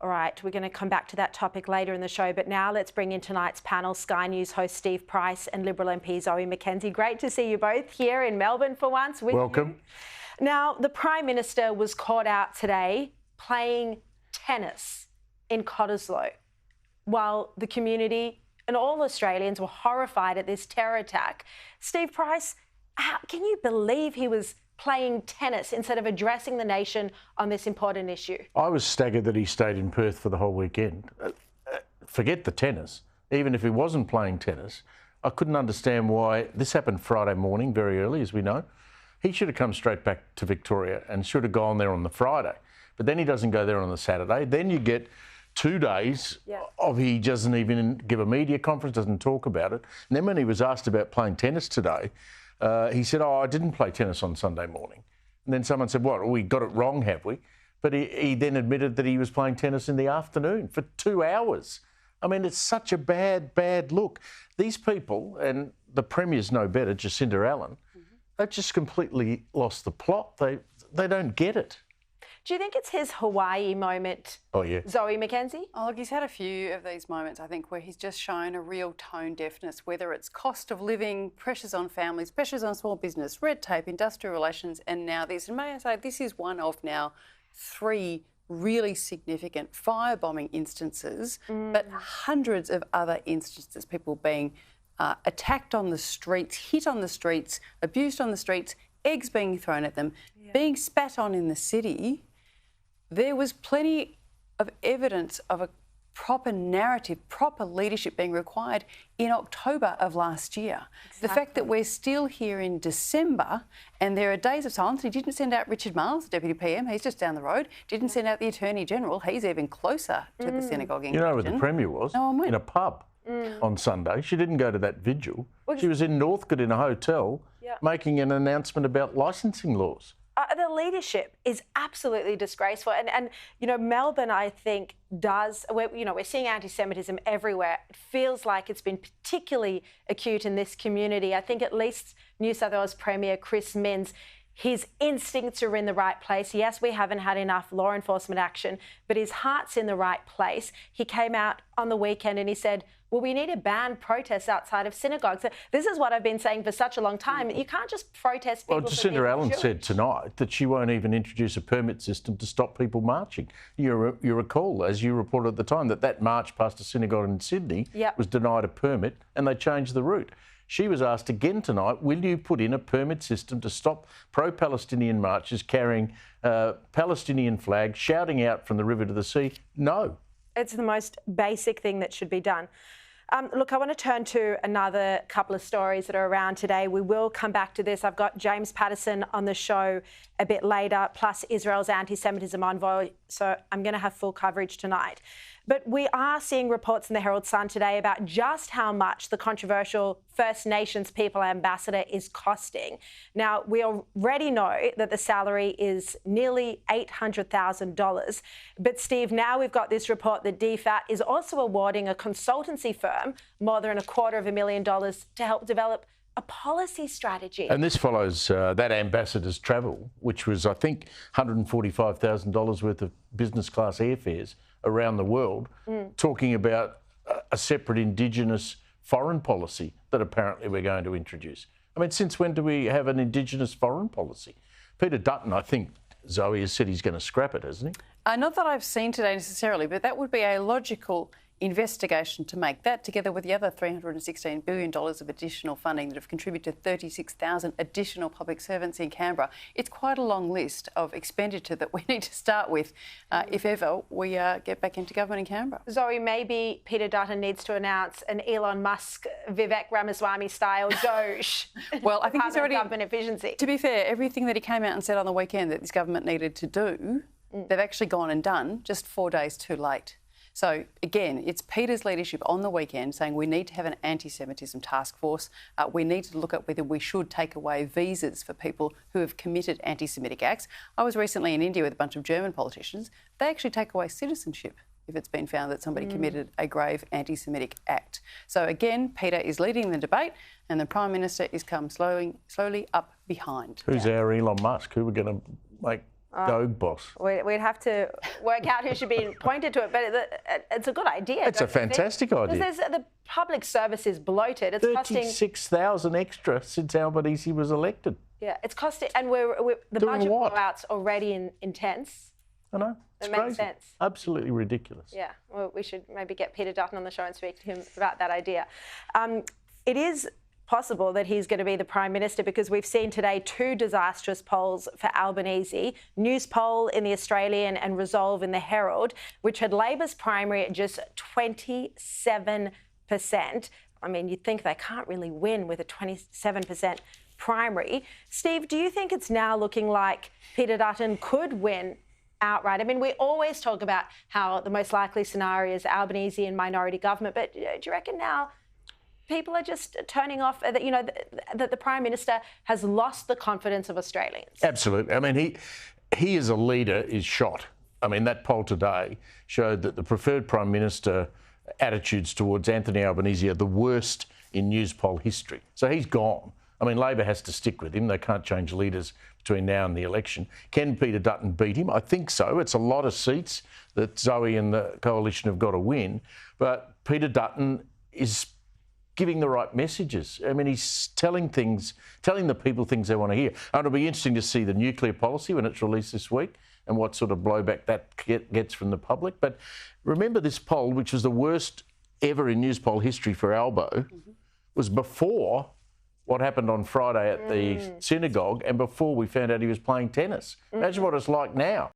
All right, we're going to come back to that topic later in the show, but now let's bring in tonight's panel, Sky News host Steve Price and Liberal MP Zoe McKenzie. Great to see you both here in Melbourne for once with Welcome. You. Now, the Prime Minister was caught out today playing tennis in Cottesloe, while the community and all Australians were horrified at this terror attack. Steve Price, can you believe he was playing tennis instead of addressing the nation on this important issue? I was staggered that he stayed in Perth for the whole weekend. Forget the tennis. Even if he wasn't playing tennis, I couldn't understand why. This happened Friday morning, very early, as we know. He should have come straight back to Victoria and should have gone there on the Friday. But then he doesn't go there on the Saturday. Then you get 2 days of he doesn't even give a media conference, doesn't talk about it. And then when he was asked about playing tennis today, he said, I didn't play tennis on Sunday morning. And then someone said, what, we got it wrong, have we? But he then admitted that he was playing tennis in the afternoon for 2 hours. I mean, it's such a bad look. These people, and the Premier's no better, Jacinda Allen, they've just completely lost the plot. They don't get it. Do you think it's his Hawaii moment, Zoe McKenzie? Oh, look, he's had a few of these moments, I think, where he's just shown a real tone deafness, whether it's cost of living, pressures on families, pressures on small business, red tape, industrial relations, and now this. And may I say, this is one of now 3 really significant firebombing instances, but hundreds of other instances, people being attacked on the streets, hit on the streets, abused on the streets, eggs being thrown at them, being spat on in the city. There was plenty of evidence of a proper narrative, proper leadership being required in October of last year. Exactly. The fact that we're still here in December and there are days of silence. He didn't send out Richard Marles, Deputy PM, he's just down the road. Didn't send out the Attorney General, he's even closer to the synagogue in question. You know where the Premier was? No one went. In a pub on Sunday. She didn't go to that vigil. She was in Northcote in a hotel making an announcement about licensing laws. The leadership is absolutely disgraceful. And you know, Melbourne, I think, we're seeing anti-Semitism everywhere. It feels like it's been particularly acute in this community. I think at least New South Wales Premier Chris Minns, his instincts are in the right place. Yes, we haven't had enough law enforcement action, but his heart's in the right place. He came out on the weekend and he said, well, we need to ban protests outside of synagogues. This is what I've been saying for such a long time. You can't just protest people. Well, Jacinda Allen said tonight that she won't even introduce a permit system to stop people marching. You recall, as you reported at the time, that march past a synagogue in Sydney was denied a permit and they changed the route. She was asked again tonight, will you put in a permit system to stop pro-Palestinian marches carrying Palestinian flags, shouting out from the river to the sea? No. It's the most basic thing that should be done. Look, I want to turn to another couple of stories that are around today. We will come back to this. I've got James Patterson on the show a bit later, plus Israel's anti-Semitism envoy. So I'm going to have full coverage tonight. But we are seeing reports in the Herald Sun today about just how much the controversial First Nations People Ambassador is costing. Now, we already know that the salary is nearly $800,000. But, Steve, now we've got this report that DFAT is also awarding a consultancy firm more than $250,000 to help develop a policy strategy. And this follows that ambassador's travel, which was, I think, $145,000 worth of business class airfares around the world, talking about a separate Indigenous foreign policy that apparently we're going to introduce. I mean, since when do we have an Indigenous foreign policy? Peter Dutton, I think, Zoe, has said he's going to scrap it, hasn't he? Not that I've seen today necessarily, but that would be a logical investigation to make. That, together with the other $316 billion of additional funding that have contributed to 36,000 additional public servants in Canberra, it's quite a long list of expenditure that we need to start with if ever we get back into government in Canberra. Zoe, maybe Peter Dutton needs to announce an Elon Musk, Vivek Ramaswamy style Doge. Well, I think he's already government efficiency. To be fair, everything that he came out and said on the weekend that this government needed to do, they've actually gone and done just 4 days too late. So, again, it's Peter's leadership on the weekend saying we need to have an anti-Semitism task force. We need to look at whether we should take away visas for people who have committed anti-Semitic acts. I was recently in India with a bunch of German politicians. They actually take away citizenship if it's been found that somebody committed a grave anti-Semitic act. So, again, Peter is leading the debate and the Prime Minister is come slowly up behind. Who's our Elon Musk? Who we're going to make Dog boss. We'd have to work out who should be appointed to it, but it's a good idea. It's a fantastic idea. Because the public service is bloated. It's costing 36,000 extra since Albanese was elected. Yeah, it's costing, and the budget blowout's already intense. I know. It makes sense. Absolutely ridiculous. Yeah, well, we should maybe get Peter Dutton on the show and speak to him about that idea. It is possible that he's going to be the Prime Minister because we've seen today 2 disastrous polls for Albanese. News poll in the Australian and Resolve in the Herald, which had Labor's primary at just 27%. I mean, you'd think they can't really win with a 27% primary. Steve, do you think it's now looking like Peter Dutton could win outright? I mean, we always talk about how the most likely scenario is Albanese and minority government, but do you reckon now people are just turning off, that the Prime Minister has lost the confidence of Australians? Absolutely. I mean, he as a leader is shot. I mean, that poll today showed that the preferred Prime Minister attitudes towards Anthony Albanese are the worst in news poll history. So he's gone. I mean, Labor has to stick with him. They can't change leaders between now and the election. Can Peter Dutton beat him? I think so. It's a lot of seats that Zoe and the coalition have got to win. But Peter Dutton is giving the right messages. I mean, he's telling the people things they want to hear. And it'll be interesting to see the nuclear policy when it's released this week and what sort of blowback that gets from the public. But remember, this poll, which was the worst ever in news poll history for Albo, was before what happened on Friday at the synagogue and before we found out he was playing tennis. Imagine what it's like now.